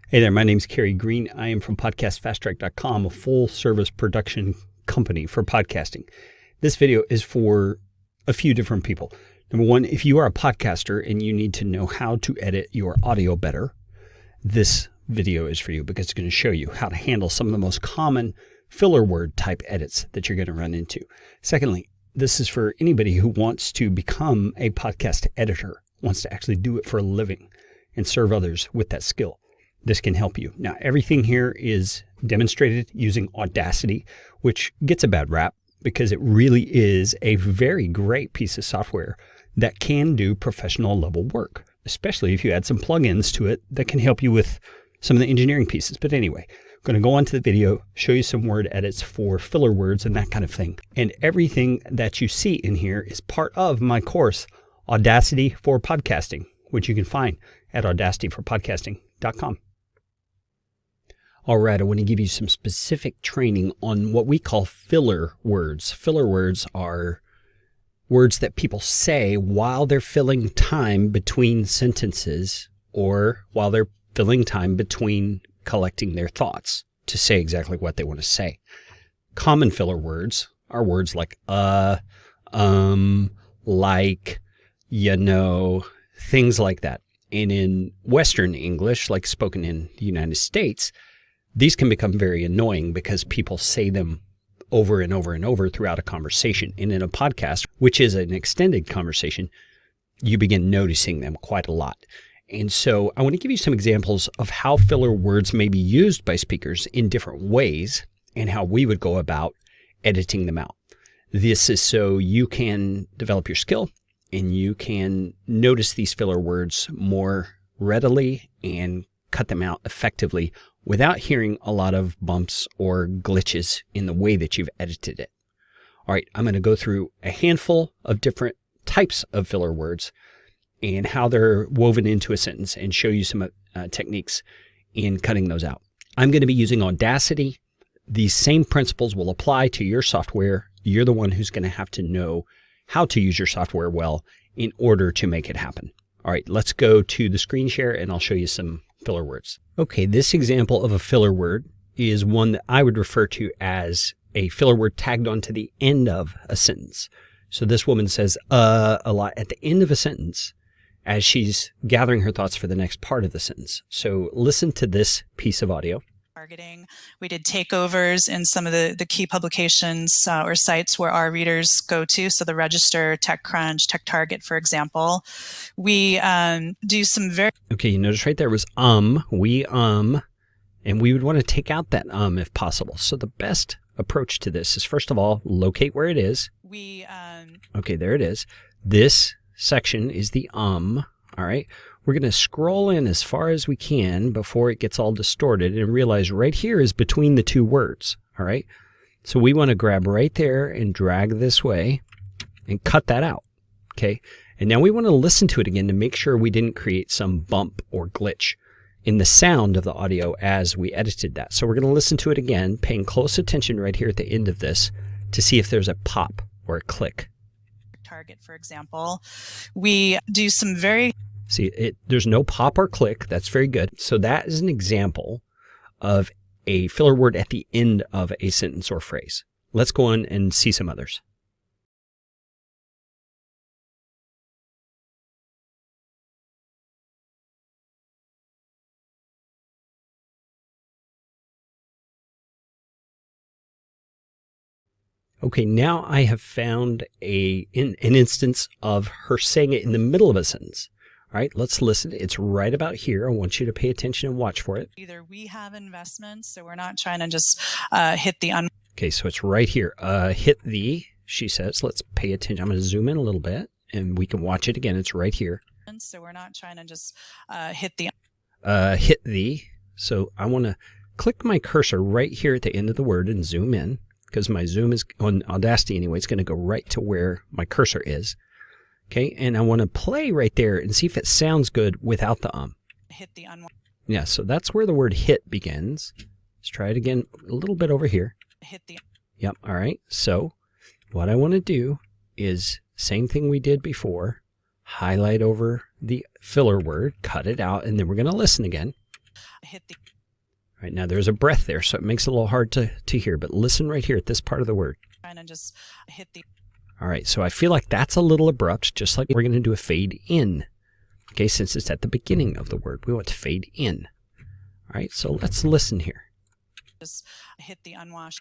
Hey there, my name's Kerry Green. I am from podcastfasttrack.com, a full-service production company for podcasting. This video is for a few different people. Number one, if you are a podcaster and you need to know how to edit your audio better, this video is for you because it's going to show you how to handle some of the most common filler word type edits that you're going to run into. Secondly, this is for anybody who wants to become a podcast editor, wants to actually do it for a living and serve others with that skill. This can help you. Now, everything here is demonstrated using Audacity, which gets a bad rap because it really is a very great piece of software that can do professional level work, especially if you add some plugins to it that can help you with some of the engineering pieces. But anyway, I'm going to go on to the video, show you some word edits for filler words and that kind of thing. And everything that you see in here is part of my course, Audacity for Podcasting, which you can find at audacityforpodcasting.com. All right, I want to give you some specific training on what we call filler words. Filler words are words that people say while they're filling time between sentences or while they're filling time between collecting their thoughts to say exactly what they want to say. Common filler words are words like like, you know, things like that. And in Western English, like spoken in the United States, these can become very annoying because people say them over and over and over throughout a conversation. And in a podcast, which is an extended conversation, you begin noticing them quite a lot. And so I want to give you some examples of how filler words may be used by speakers in different ways and how we would go about editing them out. This is so you can develop your skill and you can notice these filler words more readily and cut them out effectively without hearing a lot of bumps or glitches in the way that you've edited it. All right, I'm going to go through a handful of different types of filler words and how they're woven into a sentence and show you some techniques in cutting those out. I'm going to be using Audacity. These same principles will apply to your software. You're the one who's going to have to know how to use your software well in order to make it happen. All right, let's go to the screen share and I'll show you some filler words. Okay, this example of a filler word is one that I would refer to as a filler word tagged onto the end of a sentence. So this woman says a lot at the end of a sentence as she's gathering her thoughts for the next part of the sentence. So listen to this piece of audio. Targeting. We did takeovers in some of the key publications or sites where our readers go to. So the Register, TechCrunch, TechTarget, for example. We do some very... Okay, you notice right there was and we would want to take out that if possible. So the best approach to this is, first of all, locate where it is. Okay, there it is. This section is the all right. We're going to scroll in as far as we can before it gets all distorted and realize right here is between the two words. All right. So we want to grab right there and drag this way and cut that out. Okay. And now we want to listen to it again to make sure we didn't create some bump or glitch in the sound of the audio as we edited that. So we're going to listen to it again, paying close attention right here at the end of this to see if there's a pop or a click. Target, for example. We do some very... See, there's no pop or click. That's very good. So that is an example of a filler word at the end of a sentence or phrase. Let's go on and see some others. Okay, now I have found an instance of her saying it in the middle of a sentence. All right, let's listen. It's right about here. I want you to pay attention and watch for it. Either we have investments, so we're not trying to just hit the... Okay, so it's right here. Hit the, she says. Let's pay attention. I'm going to zoom in a little bit, and we can watch it again. It's right here. So we're not trying to just hit the... Hit the. So I want to click my cursor right here at the end of the word and zoom in, because my zoom is on Audacity anyway. It's going to go right to where my cursor is. Okay, and I want to play right there and see if it sounds good without the Hit the Yeah, so that's where the word hit begins. Let's try it again a little bit over here. Hit the... Yep, all right. So what I want to do is same thing we did before. Highlight over the filler word, cut it out, and then we're going to listen again. hit the. All right, now there's a breath there, so it makes it a little hard to hear, but listen right here at this part of the word. Trying to just hit the. All right, so I feel like that's a little abrupt, just like we're going to do a fade in. Okay, since it's at the beginning of the word, we want to fade in. All right, so let's listen here. Just hit the unwashed.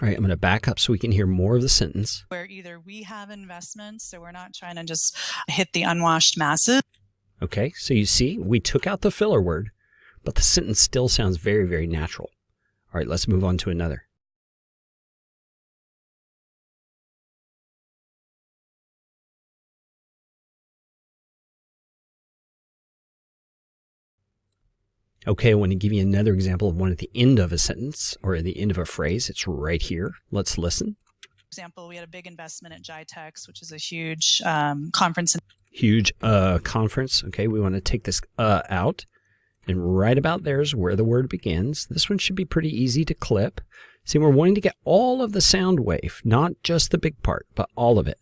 All right, I'm going to back up so we can hear more of the sentence. Where either we have investments, so we're not trying to just hit the unwashed masses. Okay, so you see, we took out the filler word, but the sentence still sounds very, very natural. All right, let's move on to another. Okay, I want to give you another example of one at the end of a sentence or at the end of a phrase. It's right here. Let's listen. For example, we had a big investment at GITEX, which is a huge conference. Huge conference. Okay, we want to take this out. And right about there is where the word begins. This one should be pretty easy to clip. See, we're wanting to get all of the sound wave, not just the big part, but all of it.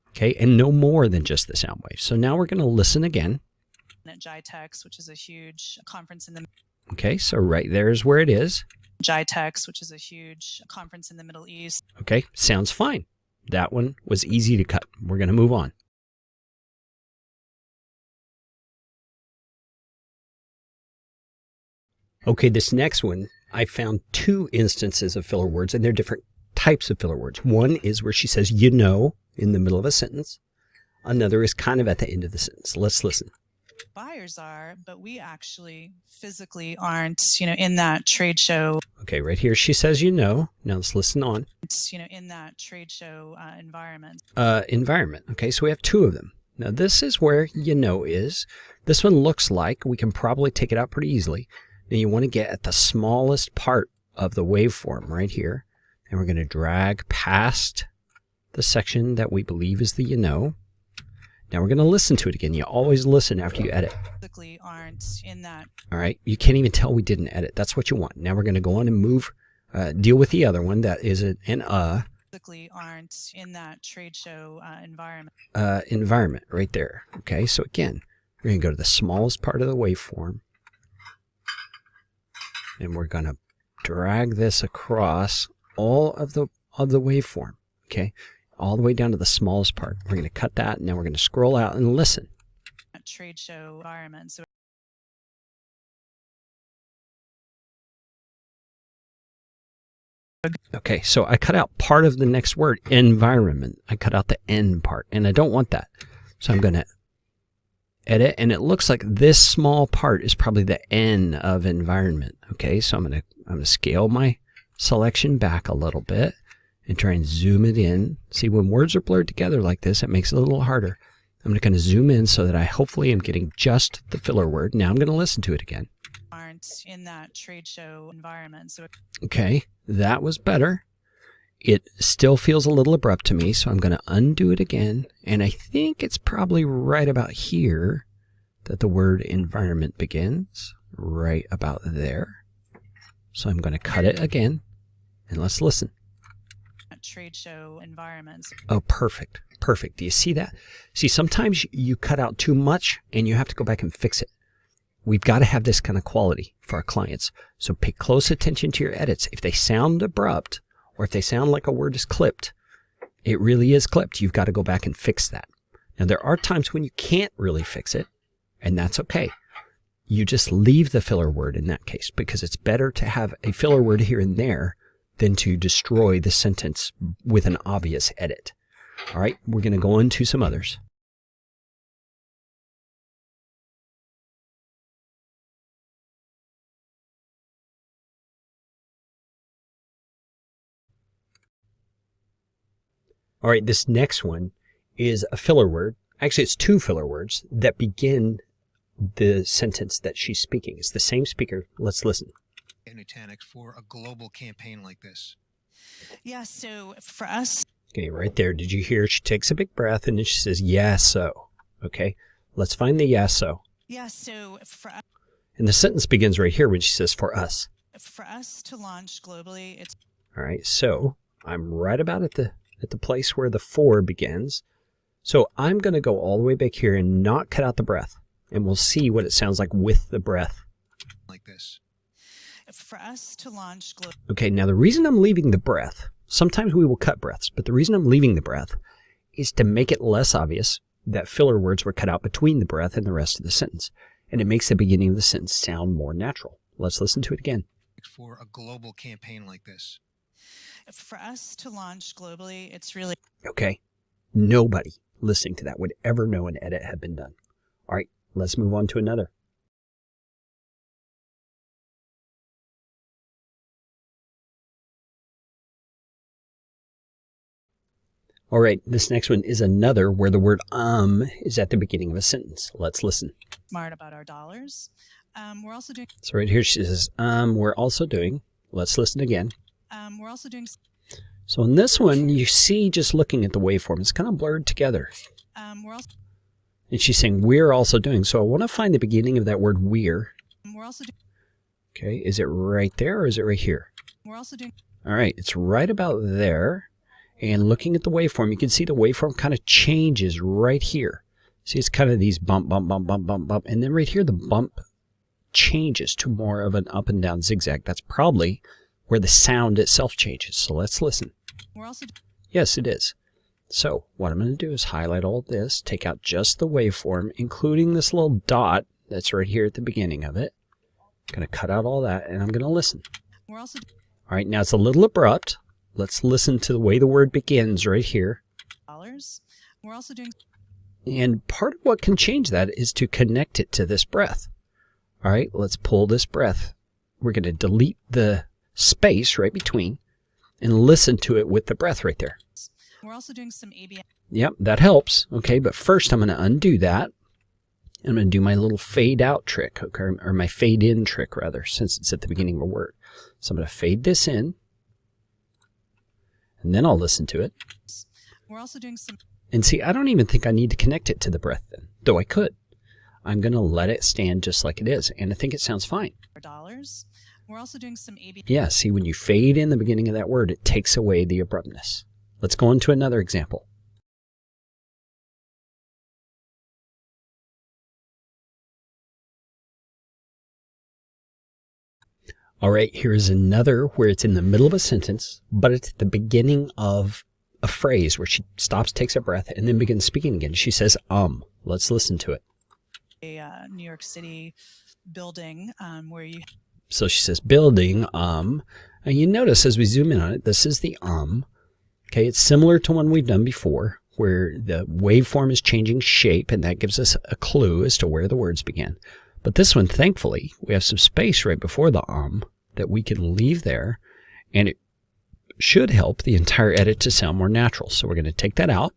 Okay, and no more than just the sound wave. So now we're going to listen again. At GITEX, which is a huge conference in the. Okay, so right there is where it is. GITEX, which is a huge conference in the Middle East. Okay, sounds fine. That one was easy to cut. We're going to move on. Okay, this next one, I found two instances of filler words, and they're different types of filler words. One is where she says, you know, in the middle of a sentence. Another is kind of at the end of the sentence. Let's listen. Buyers are, but we actually physically aren't, in that trade show. Okay, right here she says, you know. Now let's listen on. In that trade show environment. Environment. Okay, so we have two of them. Now this is where you know is. This one looks like we can probably take it out pretty easily. Now you want to get at the smallest part of the waveform right here. And we're going to drag past the section that we believe is the you know. Now we're going to listen to it again. You always listen after you edit. Physically aren't in that. All right. You can't even tell we didn't edit. That's what you want. Now we're going to go on and move, deal with the other one. That is an Physically aren't in that trade show environment. Environment right there. Okay. So again, we're going to go to the smallest part of the waveform. And we're going to drag this across all of the waveform. Okay. All the way down to the smallest part. We're going to cut that, and now we're going to scroll out and listen. Trade show environment. So okay, so I cut out part of the next word, environment. I cut out the N part, and I don't want that. So I'm going to edit, and it looks like this small part is probably the N of environment. Okay, so I'm going to scale my selection back a little bit. And try and zoom it in. See, when words are blurred together like this, it makes it a little harder. I'm going to zoom in so that I hopefully am getting just the filler word. Now I'm going to listen to it again. Aren't in that trade show environment. So okay, that was better. It still feels a little abrupt to me, so I'm going to undo it again. And I think it's probably right about here that the word environment begins. Right about there. So I'm going to cut it again, and let's listen. Trade show environments. Oh, perfect. Perfect. Do you see that? See, sometimes you cut out too much and you have to go back and fix it. We've got to have this kind of quality for our clients. So pay close attention to your edits. If they sound abrupt or if they sound like a word is clipped, it really is clipped. You've got to go back and fix that. Now, there are times when you can't really fix it, and that's okay. You just leave the filler word in that case because it's better to have a filler word here and there than to destroy the sentence with an obvious edit. All right, we're going to go on to some others. All right, this next one is a filler word. Actually, it's two filler words that begin the sentence that she's speaking. It's the same speaker. Let's listen. Nutanix for a global campaign like this? Yeah, so for us. Okay, right there. Did you hear? She takes a big breath and then she says, yeah, so. Okay, let's find the yeah, so. Yeah, so for us. And the sentence begins right here when she says for us. For us to launch globally, it's. All right, so I'm right about at the place where the for begins. So I'm going to go all the way back here and not cut out the breath. And we'll see what it sounds like with the breath. this. For us to launch Okay, now the reason I'm leaving the breath, sometimes we will cut breaths, but the reason I'm leaving the breath is to make it less obvious that filler words were cut out between the breath and the rest of the sentence. And it makes the beginning of the sentence sound more natural. Let's listen to it again. For a global campaign like this. For us to launch globally, it's really... Okay, nobody listening to that would ever know an edit had been done. All right, let's move on to another. All right, this next one is another where the word is at the beginning of a sentence. Let's listen. Smart about our dollars. We're also doing... So right here she says, we're also doing, let's listen again. We're also doing... So in this one, you see just looking at the waveform, it's kind of blurred together. We're also... And she's saying, we're also doing. So I want to find the beginning of that word we're. We're also doing... Okay, is it right there or is it right here? We're also doing... All right, it's right about there. And looking at the waveform, you can see the waveform kind of changes right here. See, it's kind of these bump, bump, bump, bump, bump, bump. And then right here, the bump changes to more of an up and down zigzag. That's probably where the sound itself changes. So let's listen. We're also... Yes, it is. So what I'm going to do is highlight all this, take out just the waveform, including this little dot that's right here at the beginning of it. I'm going to cut out all that, and I'm going to listen. We're also... All right, now it's a little abrupt. Let's listen to the way the word begins right here. Dollars. We're also doing... And part of what can change that is to connect it to this breath. All right, let's pull this breath. We're going to delete the space right between and listen to it with the breath right there. We're also doing some ABM. Yep, that helps. Okay, but first I'm going to undo that. I'm going to do my little fade out trick, okay, or my fade in trick rather, since it's at the beginning of a word. So I'm going to fade this in, and then I'll listen to it. We're also doing some... And see, I don't even think I need to connect it to the breath then, though I could. I'm going to let it stand just like it is, and I think it sounds fine. Dollars. We're also doing some ABM. Yeah, see, when you fade in the beginning of that word, it takes away the abruptness. Let's go on to another example. All right, here's another where it's in the middle of a sentence, but it's at the beginning of a phrase where she stops, takes a breath, and then begins speaking again. She says, Let's listen to it. A New York City building where you... So she says building, and you notice as we zoom in on it, this is the Okay, it's similar to one we've done before, where the waveform is changing shape, and that gives us a clue as to where the words began. But this one, thankfully, we have some space right before the that we can leave there, and it should help the entire edit to sound more natural. So we're going to take that out.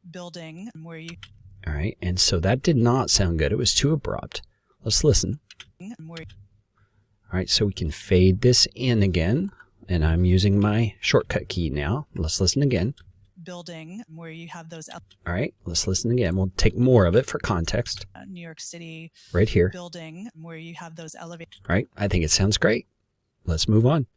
Building where you... All right, and so that did not sound good. It was too abrupt. Let's listen. Where... All right, so we can fade this in again, and I'm using my shortcut key now. Let's listen again. Building where you have those... All right, let's listen again. We'll take more of it for context. New York City... Right here. Building where you have those elevators... All right, I think it sounds great. Let's move on.